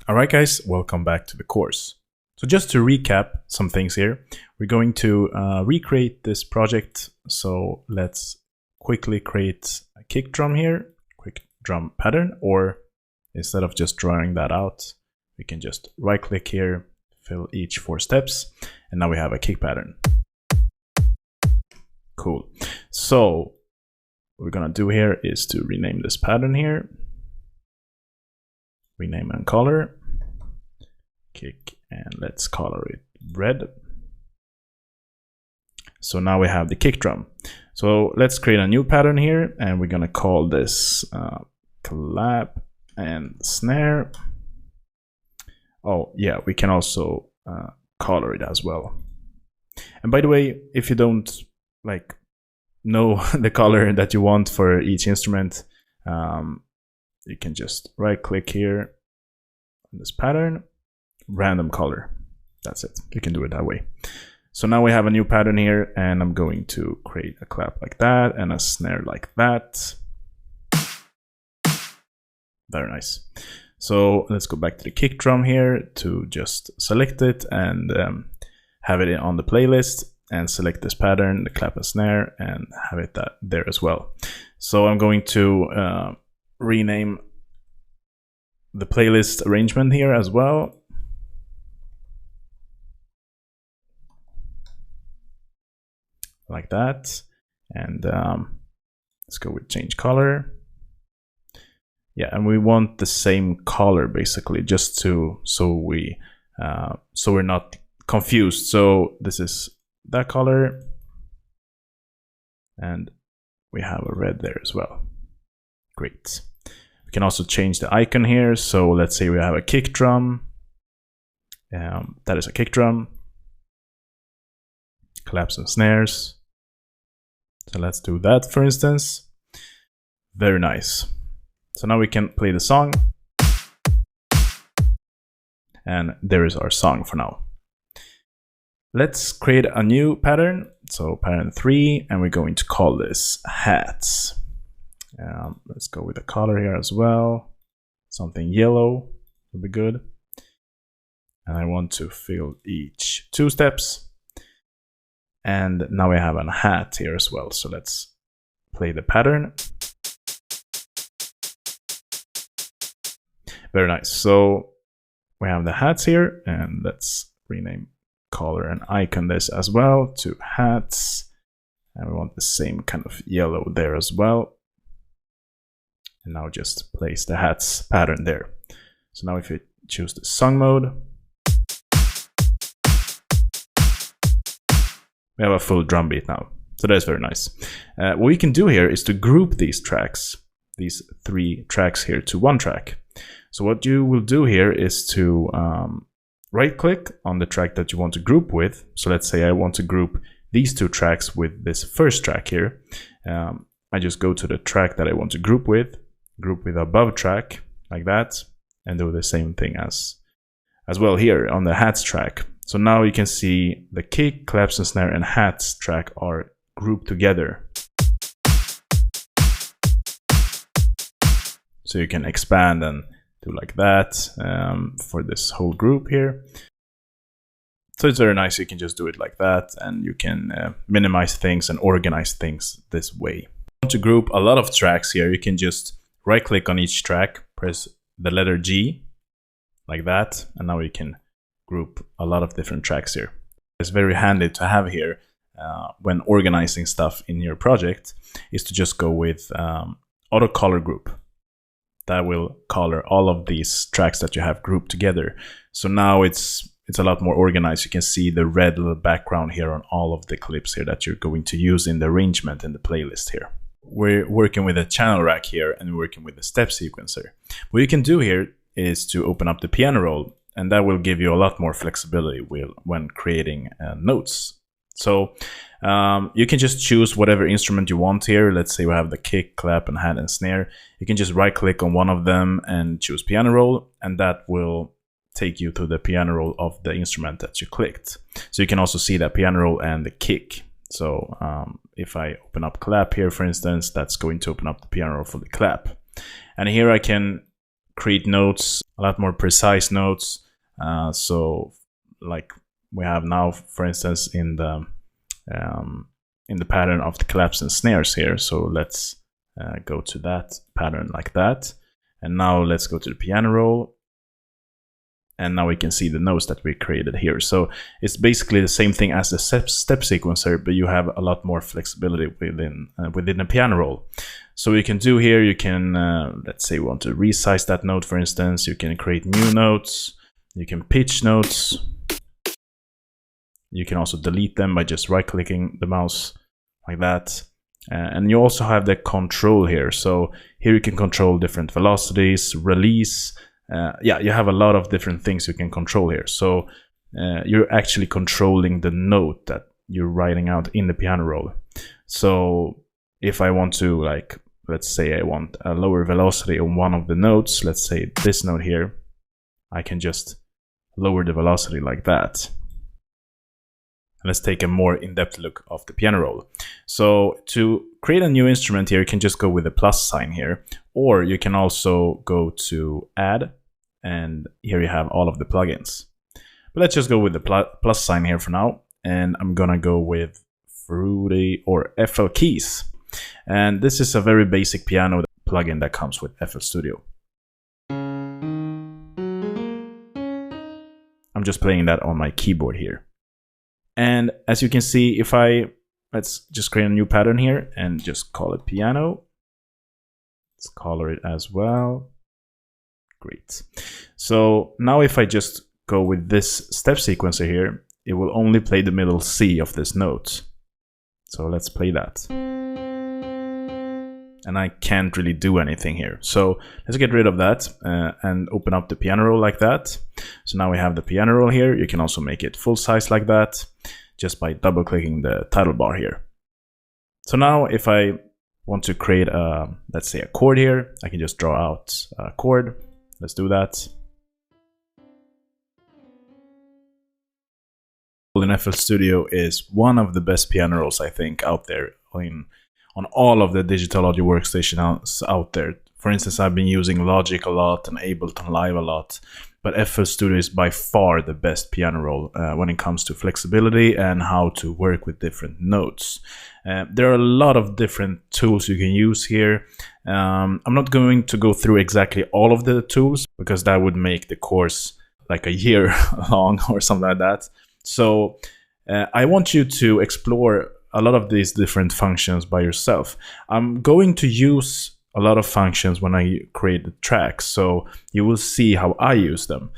Alright guys, welcome back to the course. So just to recap some things here, we're going to recreate this project. So let's quickly create a kick drum here, quick drum pattern, or instead of just drawing that out, we can just right click here, fill each 4 steps, and now we have a kick pattern. Cool. So what we're gonna do here is to rename this pattern here, rename and color, kick, and let's color it red. So now we have the kick drum. So let's create a new pattern here, and we're gonna call this clap and snare. Oh yeah, we can also color it as well. And by the way, if you don't know the color that you want for each instrument, you can just right click here on this pattern, random color. That's it. You can do it that way. So now we have a new pattern here, and I'm going to create a clap like that and a snare like that. Very nice. So let's go back to the kick drum here to just select it and have it on the playlist, and select this pattern, the clap and snare, and have it there as well. So I'm going to rename the playlist arrangement here as well. Like that. And let's go with change color. Yeah, and we want the same color basically, just so we're not confused. So this is that color, and we have a red there as well. Great. We can also change the icon here. So let's say we have a kick drum. That is a kick drum. Claps and snares. So let's do that, for instance. Very nice. So now we can play the song. And there is our song for now. Let's create a new pattern. So pattern 3, and we're going to call this hats. Let's go with the color here as well. Something yellow would be good. And I want to fill each 2 steps. And now we have a hat here as well. So let's play the pattern. Very nice. So we have the hats here, and let's rename color and icon this as well to hats. And we want the same kind of yellow there as well. And now just place the hats pattern there. So now if you choose the song mode, we have a full drum beat now. So that's very nice. What we can do here is to group these tracks, these 3 tracks here, to one track. So what you will do here is to right click on the track that you want to group with. So let's say I want to group these 2 tracks with this first track here. I just go to the track that I want to group with above track like that, and do the same thing as well here on the hats track. So now you can see the kick, claps and snare, and hats track are grouped together. So you can expand and do like that for this whole group here. So it's very nice. You can just do it like that, and you can minimize things and organize things this way. If you want to group a lot of tracks here, you can just right click on each track, press the letter G like that, and now you can group a lot of different tracks here. It's very handy to have here when organizing stuff in your project, is to just go with auto color group. That will color all of these tracks that you have grouped together. So now it's a lot more organized. You can see the red little background here on all of the clips here that you're going to use in the arrangement in the playlist here. We're working with a channel rack here, and we're working with a step sequencer. What you can do here is to open up the piano roll, and that will give you a lot more flexibility when creating notes. So you can just choose whatever instrument you want here. Let's say we have the kick, clap, and hat and snare. You can just right click on one of them and choose piano roll, and that will take you to the piano roll of the instrument that you clicked. So you can also see that piano roll and the kick. So if I open up clap here, for instance, that's going to open up the piano roll for the clap. And here I can create notes, a lot more precise notes. So like we have now, for instance, in the pattern of the collapse and snares here. So let's go to that pattern like that. And now let's go to the piano roll. And now we can see the notes that we created here. So it's basically the same thing as the step sequencer, but you have a lot more flexibility within the piano roll. So what you can do here, you can, let's say we want to resize that note, for instance. You can create new notes. You can pitch notes. You can also delete them by just right-clicking the mouse like that. And you also have the control here. So here you can control different velocities, release. Yeah, you have a lot of different things you can control here. So you're actually controlling the note that you're writing out in the piano roll. So if I want to, like, let's say I want a lower velocity on one of the notes, let's say this note here, I can just lower the velocity like that. Let's take a more in-depth look of the piano roll. So to create a new instrument here, you can just go with the plus sign here, or you can also go to add, and here you have all of the plugins. But let's just go with the plus sign here for now, and I'm gonna go with Fruity or FL Keys. And this is a very basic piano plugin that comes with FL Studio. I'm just playing that on my keyboard here. And as you can see, if let's just create a new pattern here and just call it piano. Let's color it as well. Great. So now if I just go with this step sequencer here, it will only play the middle C of this note. So let's play that. And I can't really do anything here. So let's get rid of that and open up the piano roll like that. So now we have the piano roll here. You can also make it full size like that just by double clicking the title bar here. So now if I want to create let's say a chord here, I can just draw out a chord. Let's do that. In FL Studio is one of the best piano rolls I think out there on all of the digital audio workstations out there. For instance, I've been using Logic a lot and Ableton Live a lot, but FL Studio is by far the best piano roll when it comes to flexibility and how to work with different notes. There are a lot of different tools you can use here. I'm not going to go through exactly all of the tools because that would make the course like a year long or something like that. So I want you to explore a lot of these different functions by yourself. I'm going to use a lot of functions when I create the tracks, so you will see how I use them.